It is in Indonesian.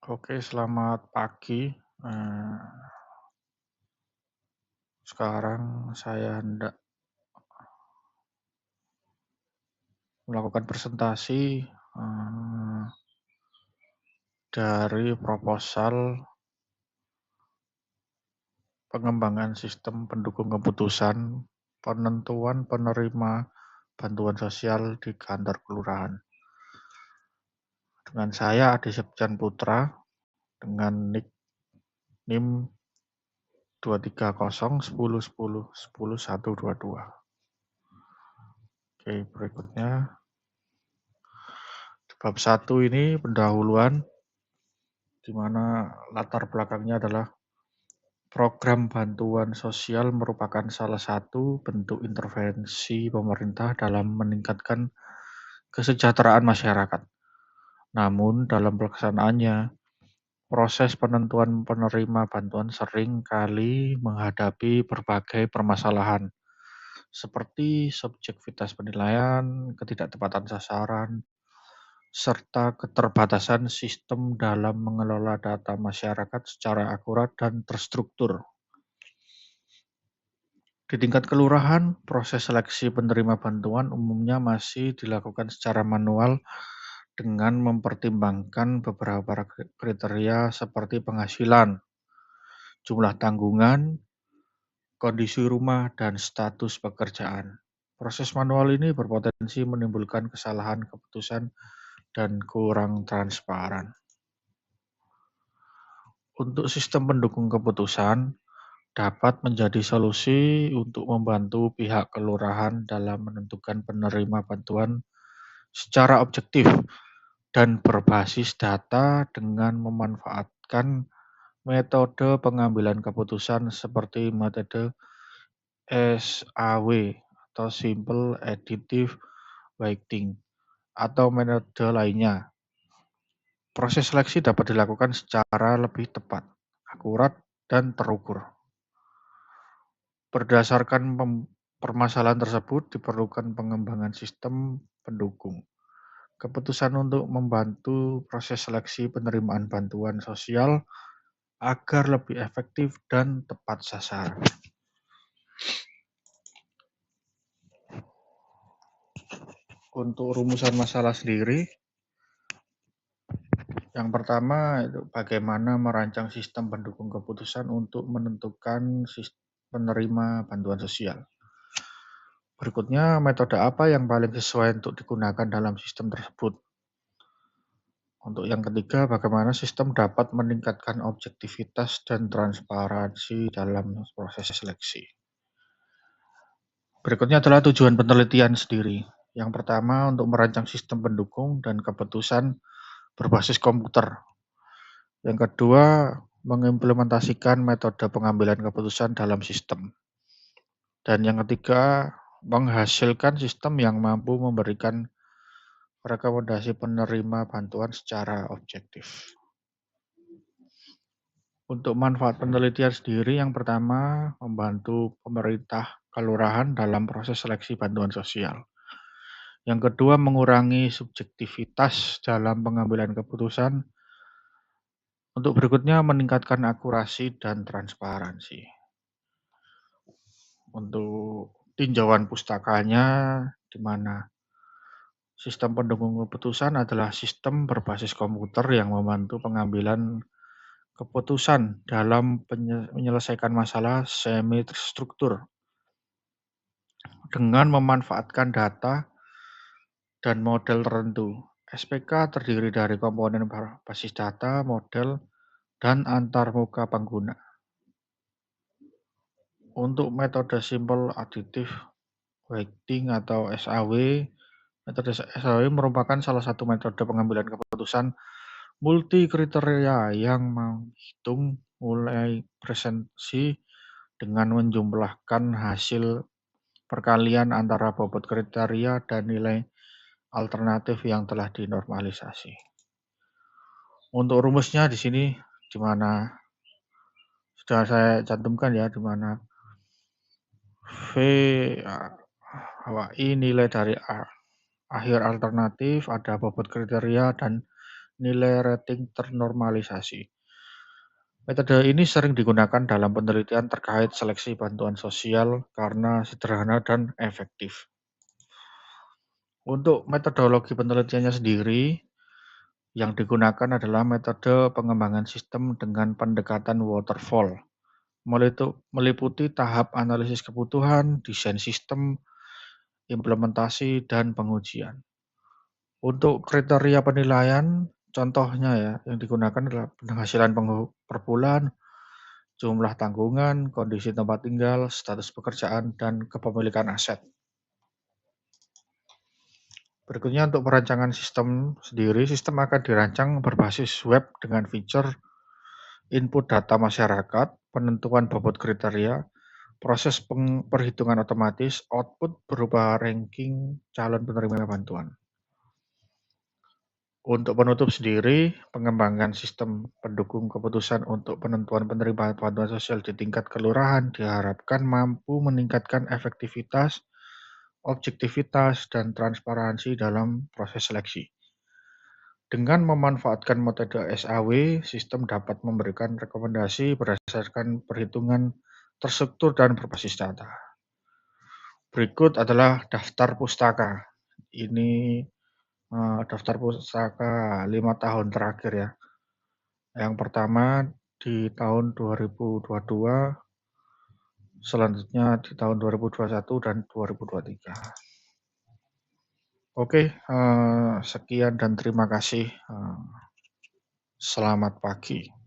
Oke, selamat pagi. Sekarang saya hendak melakukan presentasi dari proposal pengembangan sistem pendukung keputusan penentuan penerima bantuan sosial di kantor kelurahan. Dengan saya Adi Septian Putra dengan NIK NIM 23010101122. Oke, berikutnya di bab 1 ini pendahuluan, di mana latar belakangnya adalah program bantuan sosial merupakan salah satu bentuk intervensi pemerintah dalam meningkatkan kesejahteraan masyarakat. Namun, dalam pelaksanaannya, proses penentuan penerima bantuan sering kali menghadapi berbagai permasalahan, seperti subjektivitas penilaian, ketidaktepatan sasaran, serta keterbatasan sistem dalam mengelola data masyarakat secara akurat dan terstruktur. Di tingkat kelurahan, proses seleksi penerima bantuan umumnya masih dilakukan secara manual dengan mempertimbangkan beberapa kriteria seperti penghasilan, jumlah tanggungan, kondisi rumah, dan status pekerjaan. Proses manual ini berpotensi menimbulkan kesalahan keputusan dan kurang transparan. Untuk sistem pendukung keputusan, dapat menjadi solusi untuk membantu pihak kelurahan dalam menentukan penerima bantuan secara objektif dan berbasis data dengan memanfaatkan metode pengambilan keputusan seperti metode SAW atau Simple Additive Weighting atau metode lainnya. Proses seleksi dapat dilakukan secara lebih tepat, akurat, dan terukur. Berdasarkan permasalahan tersebut, diperlukan pengembangan sistem pendukung. Keputusan untuk membantu proses seleksi penerimaan bantuan sosial agar lebih efektif dan tepat sasaran. Untuk rumusan masalah sendiri, yang pertama itu bagaimana merancang sistem pendukung keputusan untuk menentukan penerima bantuan sosial. Berikutnya, metode apa yang paling sesuai untuk digunakan dalam sistem tersebut. Untuk yang ketiga, bagaimana sistem dapat meningkatkan objektivitas dan transparansi dalam proses seleksi. Berikutnya adalah tujuan penelitian sendiri. Yang pertama, untuk merancang sistem pendukung dan keputusan berbasis komputer. Yang kedua, mengimplementasikan metode pengambilan keputusan dalam sistem. Dan yang ketiga, menghasilkan sistem yang mampu memberikan rekomendasi penerima bantuan secara objektif. Untuk manfaat penelitian sendiri, yang pertama, membantu pemerintah kelurahan dalam proses seleksi bantuan sosial. Yang kedua, mengurangi subjektivitas dalam pengambilan keputusan. Untuk berikutnya, meningkatkan akurasi dan transparansi. Untuk tinjauan pustakanya, di mana sistem pendukung keputusan adalah sistem berbasis komputer yang membantu pengambilan keputusan dalam menyelesaikan masalah semi-terstruktur dengan memanfaatkan data dan model tertentu. SPK terdiri dari komponen basis data, model, dan antarmuka pengguna. Untuk metode Simple Additive Weighting atau SAW, metode SAW merupakan salah satu metode pengambilan keputusan multi kriteria yang menghitung mulai presentasi dengan menjumlahkan hasil perkalian antara bobot kriteria dan nilai alternatif yang telah dinormalisasi. Untuk rumusnya di sini di mana sudah saya cantumkan ya, di mana V I nilai dari akhir alternatif, ada bobot kriteria dan nilai rating ternormalisasi. Metode ini sering digunakan dalam penelitian terkait seleksi bantuan sosial karena sederhana dan efektif. Untuk metodologi penelitiannya sendiri, yang digunakan adalah metode pengembangan sistem dengan pendekatan waterfall, meliputi tahap analisis kebutuhan, desain sistem, implementasi, dan pengujian. Untuk kriteria penilaian, contohnya ya, yang digunakan adalah penghasilan per bulan, jumlah tanggungan, kondisi tempat tinggal, status pekerjaan, dan kepemilikan aset. Berikutnya untuk perancangan sistem sendiri, sistem akan dirancang berbasis web dengan fitur input data masyarakat, penentuan bobot kriteria, proses perhitungan otomatis, output berupa ranking calon penerima bantuan. Untuk penutup sendiri, pengembangan sistem pendukung keputusan untuk penentuan penerima bantuan sosial di tingkat kelurahan diharapkan mampu meningkatkan efektivitas, objektivitas, dan transparansi dalam proses seleksi. Dengan memanfaatkan metode SAW, sistem dapat memberikan rekomendasi berdasarkan perhitungan terstruktur dan berbasis data. Berikut adalah daftar pustaka. Ini daftar pustaka 5 tahun terakhir ya. Yang pertama di tahun 2022, selanjutnya di tahun 2021 dan 2023. Oke, sekian dan terima kasih. Selamat pagi.